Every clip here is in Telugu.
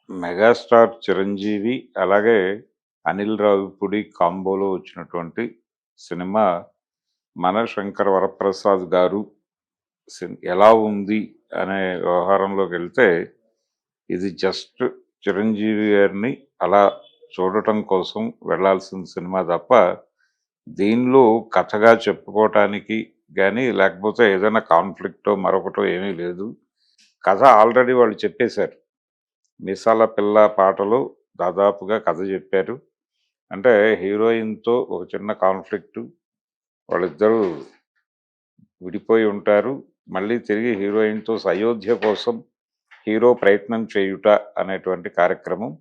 మెగాస్టార్ చిరంజీవి, అలాగే అనిల్ రావిపూడి కాంబోలో వచ్చినటువంటి సినిమా 'మన శంకర వరప్రసాద్' గారు ఎలా ఉంది అనే వ్యవహారంలోకెళ్తే, ఇది జస్ట్ చిరంజీవి గారిని అలా చూడటం కోసం వెళ్ళాల్సిన సినిమా తప్ప, దీనిలో కథగా చెప్పుకోవటానికి గానీ, లేకపోతే ఏదైనా కాన్‌ఫ్లిక్టో, మరొకటో ఏమీ లేదు. కథ ఆల్రెడీ వాళ్ళు చెప్పేశారు. 'మీసాల పిల్ల' పాటలో దాదాపుగా కథ జెప్పారు. అంటే హీరోయిన్‌తో ఒక చిన్న కాన్‌ఫ్లిక్టు. వాళ్ళిద్దరూ విడిపోయి ఉంటారు. మళ్ళీ తిరిగి హీరోయిన్‌తో సయోధ్య కోసం హీరో ప్రయత్నం చేయుట అనేటువంటి కార్యక్రమం.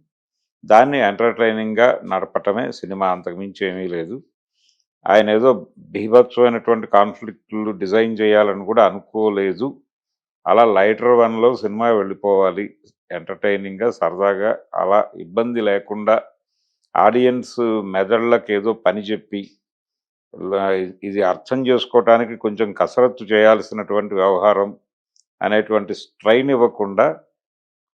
దాన్ని ఎంటర్‌టైనింగ్‌గా నడపటమే సినిమా, అంతకు మించి ఏమీ లేదు. ఆయనేదో బీభత్సమైనటువంటి కాన్‌ఫ్లిక్టులు డిజైన్ చేయాలని కూడా అనుకోలేదు. అలా లైటర్ వన్‌లో సినిమా వెళ్ళిపోవాలి. ఎంటర్‌టైనింగ్‌గా, సరదాగా, అలా ఇబ్బంది లేకుండా ఆడియన్స్ మెదళ్ళకేదో పని జెప్పి, లా ఇది అర్థం జేసుకోవటానికి కొంచెం కసరత్తు చేయాల్సినటువంటి వ్యవహారం అనేటువంటి స్ట్రెయిన్ ఇవ్వకుండా,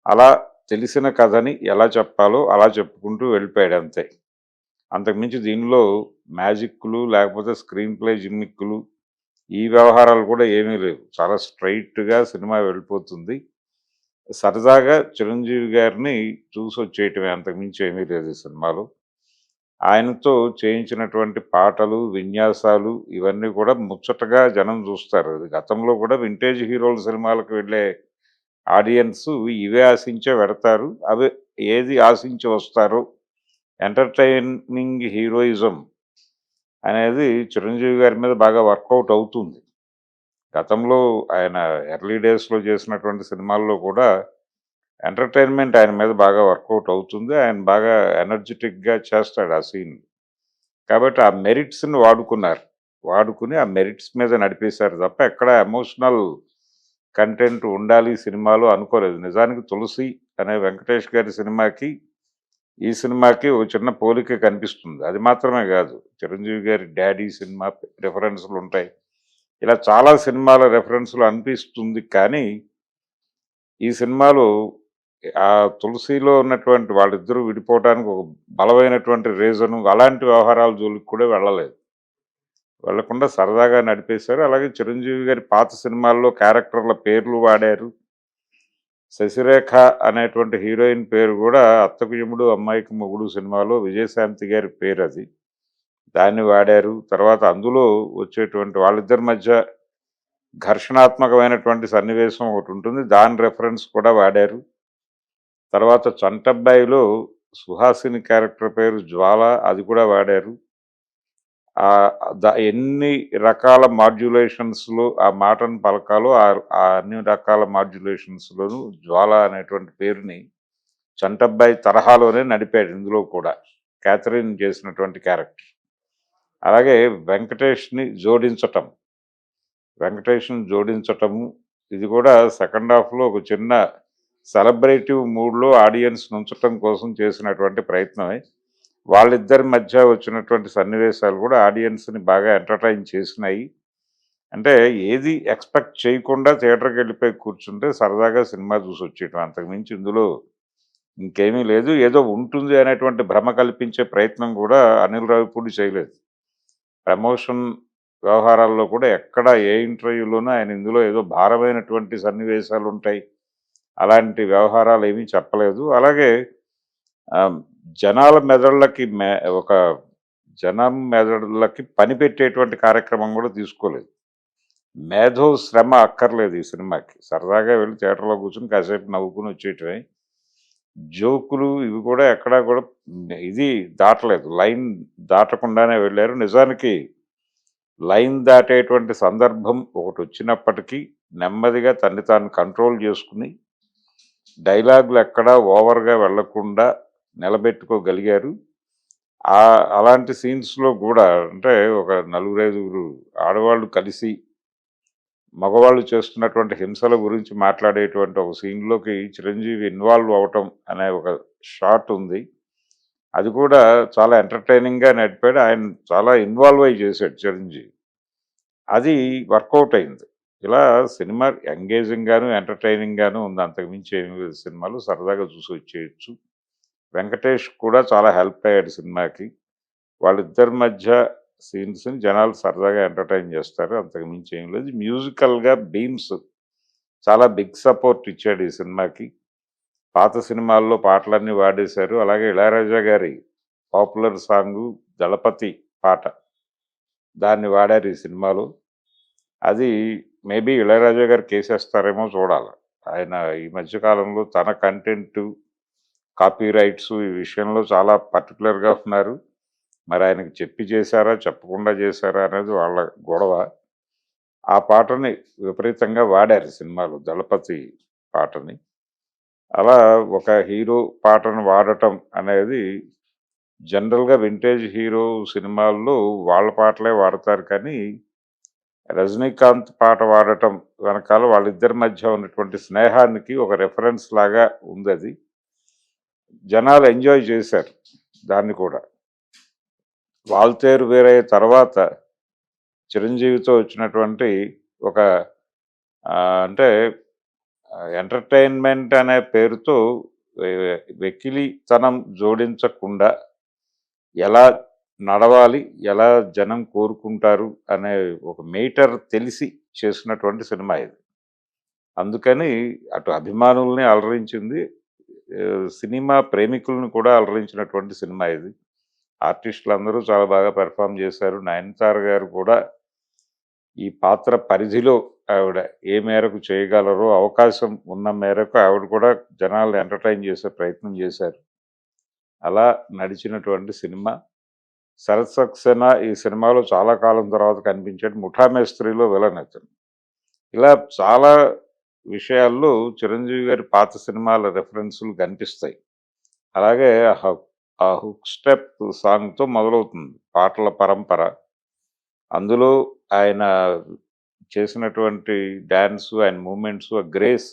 అలా తెలిసిన కథని ఎలా చెప్పాలో అలా చెప్పుకుంటూ వెళ్ళిపోయాడంతే. అంతకుమించి దీనిలో మ్యాజిక్కులు, లేకపోతే స్క్రీన్ ప్లే జిమ్మిక్కులు, ఈ వ్యవహారాలు కూడా ఏమీ లేవు. చాలా స్ట్రెయిట్‌గా సినిమా వెళ్ళిపోతుంది. సరదాగా చిరంజీవి గారిని చూసొచ్చేయటమే, అంతకు మించి ఏమీ లేదు ఈ సినిమాలో. ఆయనతో చేయించినటువంటి పాటలు, విన్యాసాలు ఇవన్నీ కూడా ముచ్చటగా జనం జూస్తారు. అది గతంలో కూడా వింటేజ్ హీరోల సినిమాలకు వెళ్ళే ఆడియన్సు ఇవే ఆశించే వెడతారు. అవే ఏది ఆశించి వస్తారో, ఎంటర్‌టైనింగ్ హీరోయిజం అనేది చిరంజీవి గారి మీద బాగా వర్కౌట్ అవుతుంది. గతంలో ఆయన ఎర్లీ డేస్‌లో చేసినటువంటి సినిమాల్లో కూడా ఎంటర్‌టైన్‌మెంట్ ఆయన మీద బాగా వర్కౌట్ అవుతుంది. ఆయన బాగా ఎనర్జిటిక్‌గా చేస్తాడు ఆ సీన్. కాబట్టి ఆ మెరిట్స్‌ని వాడుకున్నారు. వాడుకుని ఆ మెరిట్స్ మీద నడిపేశారు తప్ప, ఎక్కడ ఎమోషనల్ కంటెంట్ ఉండాలి సినిమాలో అనుకోలేదు. నిజానికి 'తులసి' అనే వెంకటేష్ గారి సినిమాకి, ఈ సినిమాకి ఒక చిన్న పోలిక కనిపిస్తుంది. అది మాత్రమే కాదు, చిరంజీవి గారి 'డాడీ' సినిమా రిఫరెన్స్‌లుంటాయి. ఇలా చాలా సినిమాల రిఫరెన్స్‌లు అనిపిస్తుంది. కానీ, ఈ సినిమాలో ఆ 'తులసిలో' ఉన్నటువంటి వాళ్ళిద్దరూ విడిపోవటానికి ఒక బలమైనటువంటి రీజను, అలాంటి వ్యవహారాల జోలికి కూడా వెళ్ళలేదు. వెళ్ళకుండా సరదాగా నడిపేశారు. అలాగే చిరంజీవి గారి పాత సినిమాల్లో క్యారెక్టర్ల పేర్లు వాడారు. 'శశిరేఖ' అనేటువంటి హీరోయిన్ పేరు గూడా 'అత్తకు యముడు అమ్మాయికి మొగుడు' సినిమాలో విజయశాంతి గారి పేరది. దాన్ని వాడారు. తర్వాత అందులో వచ్చేటువంటి వాళ్ళిద్దరి మధ్య ఘర్షణాత్మకమైనటువంటి సన్నివేశం ఒకటుంటుంది. దాని రిఫరెన్స్ కూడా వాడారు. తర్వాత 'చంటబ్బాయిలో' సుహాసిని క్యారెక్టర్ పేరు 'జ్వాల', అది కూడా వాడారు. ఎన్ని రకాల మాడ్యులేషన్స్‌లో ఆ మాటను పలకాలో ఆ అన్ని రకాల మాడ్యులేషన్స్‌లోనూ 'జ్వాల' అనేటువంటి పేరుని 'చంటబ్బాయి' తరహాలోనే నడిపాడు ఇందులో కూడా. క్యాథరిన్ చేసినటువంటి క్యారెక్టర్. అలాగే వెంకటేష్‌ని జోడించటము, ఇది కూడా సెకండ్ హాఫ్‌లో ఒక చిన్న సెలబ్రేటివ్ మూడ్‌లో ఆడియన్స్‌ని ఉంచటం కోసం చేసినటువంటి ప్రయత్నమే. వాళ్ళిద్దరి మధ్య వచ్చినటువంటి సన్నివేశాలు కూడా ఆడియన్స్‌ని బాగా ఎంటర్‌టైన్ చేసినాయి. అంటే ఏది ఎక్స్‌పెక్ట్ చేయకుండా థియేటర్‌కెళ్ళిపోయి కూర్చుంటే సరదాగా సినిమా చూసొచ్చేయటం. అంతకు మించి ఇందులో ఇంకేమీ లేదు. ఏదో ఉంటుంది అనేటువంటి భ్రమ కల్పించే ప్రయత్నం కూడా అనిల్ రావిపూడి చేయలేదు. ప్రమోషన్ వ్యవహారాల్లో కూడా ఎక్కడ ఏ ఇంటర్వ్యూలోనూ ఆయన ఇందులో ఏదో భారమైనటువంటి సన్నివేశాలుంటాయి, అలాంటి వ్యవహారాలేమీ చెప్పలేదు. అలాగే ఆహ్, జనాల మెదళ్ళకి ఒక జనం మెదడులకి పని పెట్టేటువంటి కార్యక్రమం కూడా తీసుకోలేదు. మేధో శ్రమ అక్కర్లేదు ఈ సినిమాకి. సరదాగా వెళ్లి థియేటర్‌లో కూర్చొని కాసేపు నవ్వుకొని వచ్చేయటమే. జోకులు ఇవి కూడా ఎక్కడా కూడా ఇది దాటలేదు. లైన్ దాటకుండానే వెళ్లారు. నిజానికి లైన్ దాటేటువంటి సందర్భం ఒకటొచ్చినప్పటికీ నెమ్మదిగా తన్ని తాను కంట్రోల్ చేసుకుని, డైలాగులు ఎక్కడా ఓవర్‌గా వెళ్ళకుండా నిలబెట్టుకోగలిగారు. అలాంటి సీన్స్‌లో గూడా అంటే ఒక నలుగురైదుగురు ఆడవాళ్ళు కలిసి మగవాళ్ళు చేస్తున్నటువంటి హింసల గురించి మాట్లాడేటువంటి ఒక సీన్‌లోకి చిరంజీవి ఇన్వాల్వ్ అవ్వటం అనే ఒక షాట్ ఉంది. అది కూడా చాలా ఎంటర్‌టైనింగ్‌గా నడిపాడు. ఆయన చాలా ఇన్వాల్వ్ అయ్యి చేశాడు చిరంజీవి. అది వర్కౌట్ అయింది. ఇలా సినిమా ఎంగేజింగ్‌గాను, ఎంటర్‌టైనింగ్‌గాను ఉంది. అంతకుమించి ఏమి లేదు సినిమాలు. సరదాగా చూసి వచ్చేయొచ్చు. వెంకటేష్ కూడా చాలా హెల్ప్ అయ్యాడు సినిమాకి. వాళ్ళిద్దరి మధ్య సీన్స్‌ని జనాలు సరదాగా ఎంటర్‌టైన్ చేస్తారు. అంతకు మించి ఏం లేదు. మ్యూజికల్‌గా బీమ్స్ చాలా బిగ్ సపోర్ట్ ఇచ్చాడు ఈ సినిమాకి. పాత సినిమాల్లో పాటలన్నీ వాడేశారు. అలాగే ఇళయరాజా గారి పాపులర్ సాంగు 'దళపతి' పాట. దాన్ని వాడారు ఈ సినిమాలో. అది మేబీ ఇళయరాజా గారు కేసేస్తారేమో చూడాల. ఆయన ఈ మధ్య కాలంలో తన కంటెంటు, కాపీ రైట్స్ ఈ విషయంలో చాలా పర్టిక్యులర్‌గా ఉన్నారు. మరి ఆయనకి చెప్పి చేశారా? చెప్పకుండా చేశారా? అనేది వాళ్ళ గొడవ. ఆ పాటని విపరీతంగా వాడారు సినిమాలో 'దళపతి' పాటని. అలా ఒక హీరో పాటను వాడటం అనేది జనరల్‌గా వింటేజ్ హీరో సినిమాల్లో వాళ్ళ పాటలే వాడతారు కానీ, రజనీకాంత్ పాట వాడటం వెనకాల వాళ్ళిద్దరి మధ్య ఉన్నటువంటి స్నేహానికి ఒక రిఫరెన్స్ లాగా ఉందది. జనాలు ఎంజాయ్ చేశారు దాన్ని కూడా. 'వాల్తేరు వీరయ్య' తర్వాత చిరంజీవితో వచ్చినటువంటి ఒక అంటే ఎంటర్‌టైన్‌మెంట్ అనే పేరుతో వెకిలితనం జోడించకుండా ఎలా నడవాలి, ఎలా జనం కోరుకుంటారు అనే ఒక మీటర్ తెలిసి చేసినటువంటి సినిమా ఇది. అందుకని అటు అభిమానుల్ని అలరించింది. సినిమా ప్రేమికులను కూడా అలరించినటువంటి సినిమా ఇది. ఆర్టిస్టులందరూ చాలా బాగా పెర్ఫార్మ్ చేశారు. 'నయనతార' గారు కూడా ఈ పాత్ర పరిధిలో ఆవిడ ఏ మేరకు చేయగలరో అవకాశం ఉన్న మేరకు ఆవిడ కూడా జనాల్ని ఎంటర్‌టైన్ చేసే ప్రయత్నం చేశారు. అలా నడిచినటువంటి సినిమా. శరత్ సక్సేనా ఈ సినిమాలో చాలా కాలం తర్వాత కనిపించాడు. 'ముఠా మేస్త్రీలో' విలన్ ఇతను. ఇలా చాలా విషయాల్లో చిరంజీవి గారి పాత సినిమాల రిఫరెన్సులు కనిపిస్తాయి. అలాగే ఆ హుక్ స్టెప్ సాంగ్‌తో మొదలవుతుంది పాటల పరంపర. అందులో ఆయన చేసినటువంటి డాన్సు, ఆయన మూవ్‌మెంట్సు, ఆ గ్రేస్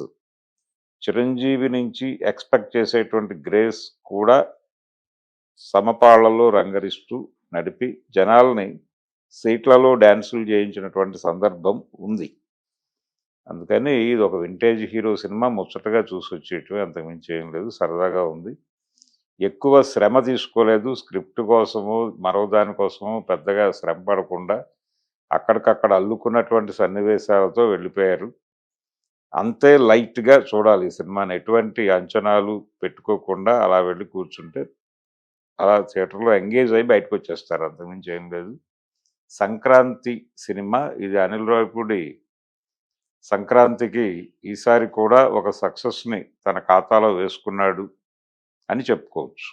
చిరంజీవి నుంచి ఎక్స్‌పెక్ట్ చేసేటువంటి గ్రేస్ కూడా సమపాళ్లలో రంగరిస్తూ నడిపి జనాల్ని సీట్లలో డాన్సులు చేయించినటువంటి సందర్భం ఉంది. అందుకని ఇది ఒక వింటేజ్ హీరో సినిమా ముచ్చటగా చూసొచ్చేయటమే అంతకుమించి ఏం లేదు. సరదాగా ఉంది. ఎక్కువ శ్రమ తీసుకోలేదు. స్క్రిప్ట్ కోసమో, మరో దాని కోసమో పెద్దగా శ్రమ పడకుండా అక్కడికక్కడ అల్లుకున్నటువంటి సన్నివేశాలతో వెళ్ళిపోయారు. అంతే లైట్‌గా చూడాలి ఈ సినిమాని. ఎటువంటి అంచనాలు పెట్టుకోకుండా అలా వెళ్లి కూర్చుంటే అలా థియేటర్‌లో ఎంగేజ్ అయ్యి బయటకొచ్చేస్తారు. అంతకుమించి ఏం లేదు. సంక్రాంతి సినిమా ఇది అనిల్ రావిపూడి సంక్రాంతికి ఈసారి కూడా ఒక సక్సెస్‌ని తన ఖాతాలో వేసుకున్నాడు అని చెప్పుకోవచ్చు.